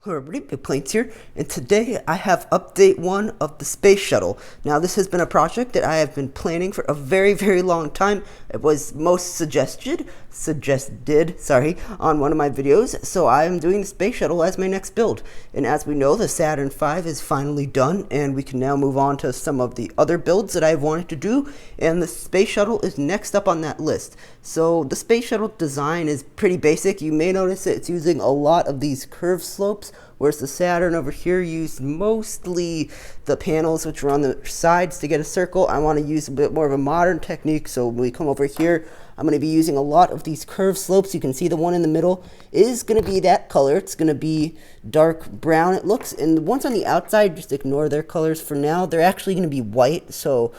Hello everybody, Big Planes here, and today I have update 1 of the Space Shuttle. Now this has been a project that I have been planning for a very long time. It was most suggested on one of my videos, so I am doing the Space Shuttle as my next build. And as we know, the Saturn V is finally done, and we can now move on to some of the other builds that I've wanted to do, and the Space Shuttle is next up on that list. So the Space Shuttle design is pretty basic. You may notice that it's using a lot of these curved slopes, whereas the Saturn over here used mostly the panels which were on the sides to get a circle. I want to use a bit more of a modern technique, so when we come over here, I'm going to be using a lot of these curved slopes. You can see the one in the middle is going to be that color. It's going to be dark brown, it looks, and the ones on the outside, just ignore their colors for now. They're actually going to be white, so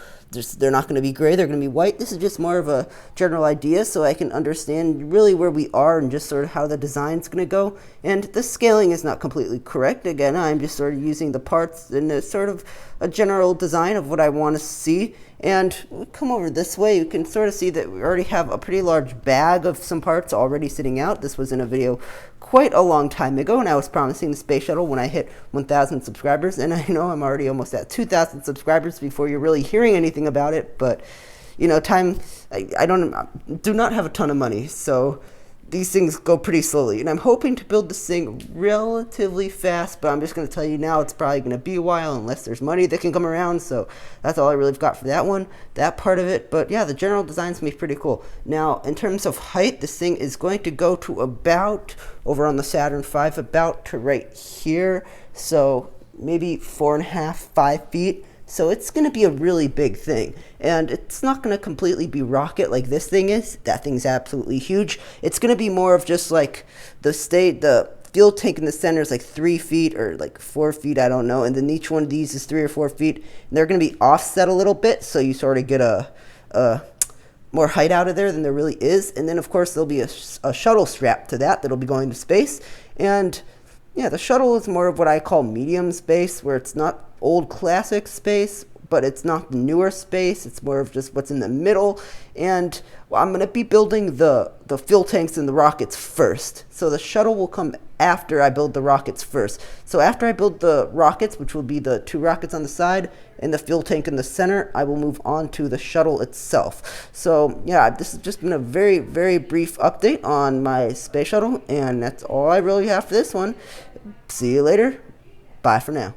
they're not going to be gray, they're going to be white. This is just more of a general idea so I can understand really where we are and just sort of how the design's going to go. And the scaling is not completely correct. Again, I'm just sort of using the parts in a sort of a general design of what I want to see. And we come over this way, you can sort of see that we already have a pretty large bag of some parts already sitting out. This was in a video quite a long time ago, and I was promising the Space Shuttle when I hit 1,000 subscribers, and I know I'm already almost at 2,000 subscribers before you're really hearing anything about it. But you know, I do not have a ton of money, so these things go pretty slowly, and I'm hoping to build this thing relatively fast, but I'm just going to tell you now it's probably going to be a while unless there's money that can come around. So that's all I really got for that one, that part of it. But yeah, the general design's going to be pretty cool. Now, in terms of height, this thing is going to go to about, over on the Saturn V, about to right here, so maybe 4.5, 5 feet. So it's going to be a really big thing, and it's not going to completely be rocket like this thing is. That thing's absolutely huge. It's going to be more of just like the fuel tank in the center is like 3 feet or like 4 feet, I don't know, and then each one of these is 3 or 4 feet, and they're going to be offset a little bit, so you sort of get a more height out of there than there really is. And then of course there'll be a shuttle strap to that'll be going to space. And yeah, the shuttle is more of what I call medium space, where it's not old classic space, but it's not newer space. It's more of just what's in the middle. And I'm going to be building the fuel tanks and the rockets first. So the shuttle will come after I build the rockets first. So after I build the rockets, which will be the 2 rockets on the side and the fuel tank in the center, I will move on to the shuttle itself. So yeah, this has just been a very brief update on my Space Shuttle, and that's all I really have for this one. See you later. Bye for now.